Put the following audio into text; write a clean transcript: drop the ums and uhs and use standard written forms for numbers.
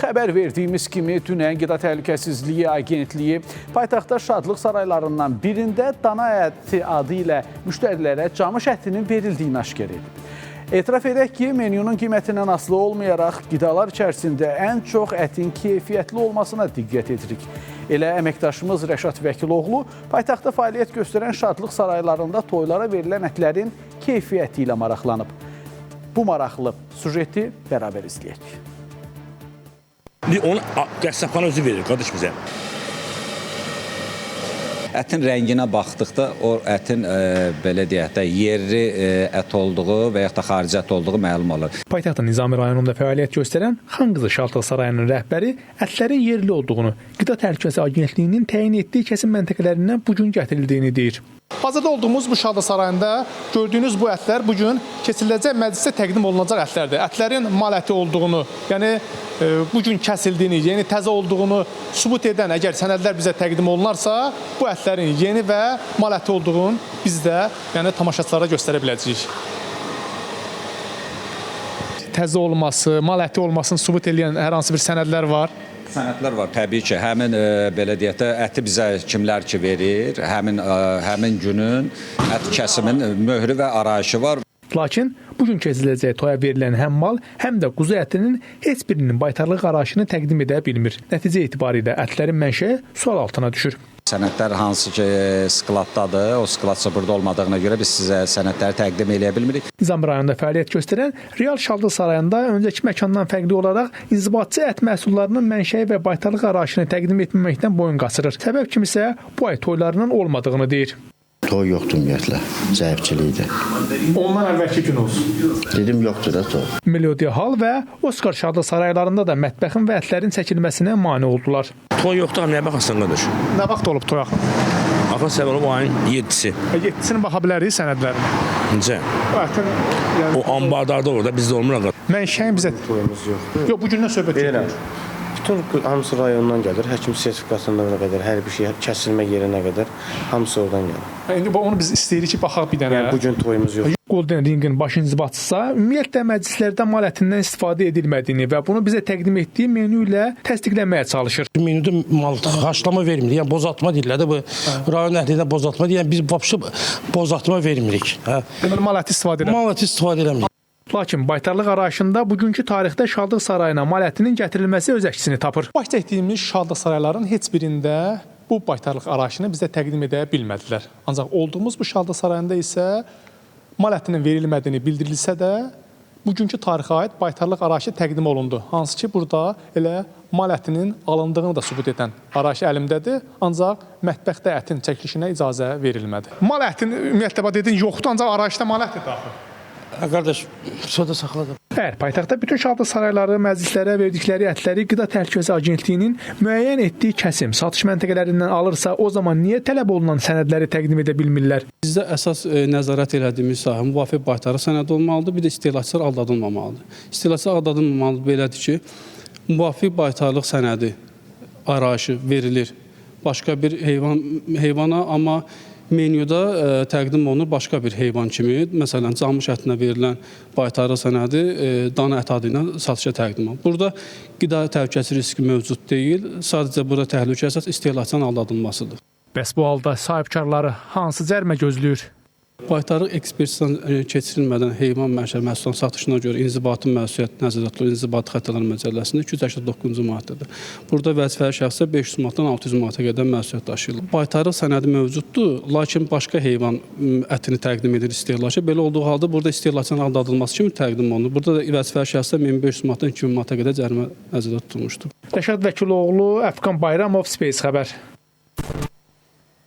Xəbər verdiyimiz kimi dünən Qida Təhlükəsizliyi Agentliyi paytaxtda şadlıq saraylarından birində dana əti adı ilə müştərilərə camış ətinin verildiyini aşkar edib. Etiraf edək ki, menyunun qiymətindən asılı olmayaraq qidalar içərisində ən çox ətin keyfiyyətli olmasına diqqət edirik. Elə əməkdaşımız Rəşad Vəkiloğlu paytaxtda fəaliyyət göstərən şadlıq saraylarında toylara verilən ətlərin keyfiyyəti ilə maraqlanıb. Bu maraqlı sujeti bərabər izləyək. Onu qəssabxana özü verir, qardaş bizə. Ətin rənginə baxdıqda o ətin belə deyək də yerli ət olduğu və ya da xarici ət olduğu məlum olur. Paytaxtın Nizami rayonunda fəaliyyət göstərən Xanqızı Şadlıq Sarayının rəhbəri ətlərin yerli olduğunu, Qida Təhlükəsizliyi Agentliyinin təyin etdiyi kəsim məntəqələrindən bu gün gətirildiyini deyir. Hazırda olduğumuz bu Şadlıq Sarayında gördüyünüz bu ətlər bugün keçiriləcək məclisə təqdim olunacaq ətlərdir. Ətlərin mal əti olduğunu, yəni bugün kəsildiyini, yeni təzə olduğunu sübut edən əgər sənədlər bizə təqdim olunarsa, bu ətlərin yeni və mal əti olduğunu biz də yəni tamaşaçılara göstərə biləcəyik. Təzə olması, mal əti olmasını sübut edən hər hansı bir sənədlər var. Sənədlər var, təbii ki, həmin belə deyək də əti bizə kimlər ki verir, həmin günün ət kəsimin möhrü və arayışı var. Lakin bugün keçiriləcək toya verilən həm mal, həm də quzu ətinin heç birinin baytarlıq arayışını təqdim edə bilmir. Nəticə etibarilə ətlərin mənşəyi sual altına düşür. Sənədlər hansı ki skladdadır, o skladsa burada olmadığına görə biz sizə sənədləri təqdim edə bilmirik. Nizami rayonunda fəaliyyət göstərən Real Şadlıq Sarayında öncəki məkandan fərqli olaraq inzibatçı ət məhsullarının mənşəyi və baytarlıq arayışını təqdim etməməkdən boyun qaçırır. Səbəb kimi isə bu ay toylarının olmadığını deyir. Toy yoxdur ümumiyyətlə, zəifçilikdir. Ondan əvvəlki gün olsun. Dedim yoxdur da toy. Melodiya Hal və Oskar Şadlıq saraylarında da mətbəxin və ətlərin çəkilməsinə mane oldular. Toy yoxdur, nəyə baxasan qardaş? Nə vaxt olub toy axı? Axı səbəb bu ayın 7-si. 7-sini baxa bilərik sənədlərini. Necə? Yəni, o ambardarda olur da bizdə olmur qardaş. Mənşəyin bizə toyumuz yoxdur. Yox, bu gündən söhbət edirəm. Bütün hamısı rayondan gəlir, həkim sertifikasına qədər, hər bir şey, kəsilmə yerinə qədər hamısı oradan gəlir. İndi onu biz istəyirik ki, baxaq bir dənə. Yəni bu gün toyumuz yoxdur. Golden Ringin baş inzibatçısı ümumiyyətlə məclislərdə mal ətindən istifadə edilmədiyini və bunu bizə təqdim etdiyi menyu ilə təsdiqləməyə çalışır. Menyuda mal haşlama vermirik, yəni bozatma deyirlər də bu rayon əhlində bozatma deyir, yəni biz vəbşi bozatma vermirik. Deməli mal əti istifadə edilir. Mal əti istifadə eləmirik. Lakin baytarlıq arayışında bugünkü tarixdə Şadlıq Sarayına mal ətinin gətirilməsi öz əksini tapır. Baş çəkdiyimiz Şadlıq saraylarının heç birində bu baytarlıq arayışını bizə təqdim edə bilmədilər. Ancaq olduğumuz bu Şadlıq sarayında isə mal ətinin verilmədiyini bildirilsə də, bugünkü tarixə aid baytarlıq arayışı təqdim olundu. Hansı ki, burada elə mal ətinin alındığını da sübut edən arayış əlimdədir, ancaq mətbəxdə ətin çəkilişinə icazə verilmədi. Mal ətinin ümumiyyətlə dedin yoxdur, ancaq arayışda mal əti daxil. Qardaş, soda saxladım. Əgər paytaxtda bütün Şadlıq sarayları məclislərə verdikləri ətləri Qida Təhlükəsizliyi Agentliyinin müəyyən etdiyi kəsim, satış məntəqələrindən alırsa, o zaman niyə tələb olunan sənədləri təqdim edə bilmirlər? Bizdə əsas nəzarət elədiyimiz sahə müvafiq baytarlıq sənədi olmalıdır, bir də istehlakçılar aldadılmamalıdır. İstehlakçılar aldadılmamalıdır belədir ki, müvafiq baytarlıq sənədi arayışı verilir başqa bir heyvana, amma menyuda təqdim olunur başqa bir heyvan kimi. Məsələn, camış ətinə verilən baytarlıq sənədi dana ət adı ilə satışa təqdim olunur. Burada qida təhlükəsizliyi riski mövcud deyil, sadəcə burada təhlükə əsas istehlakçının aldadılmasıdır. Bəs bu halda sahibkarları hansı cərimə gözləyir? Baytarlıq ekspertizasından keçirilmədən heyvan məşəl məhsullarının satışına görə inzibati məsuliyyət nəzərdə tutulur. İnzibati xətalar məcəlləsində 289-cu maddədir. Burada vəzifəli şəxsə 500 manatdan 600 manata qədər məsuliyyət daşıyılır. Baytarlıq sənədi mövcuddur, lakin başqa heyvan ətini təqdim edir istehlakçı. Belə olduğu halda burada istehlakçının aldadılması kimi təqdim olunur. Burada da vəzifəli şəxsə 1500 manatdan 2000 manata qədər cərimə nəzərdə tutulmuşdur. Rəşad Vəkiloğlu, Əfqan Bayramov, Space xəbər.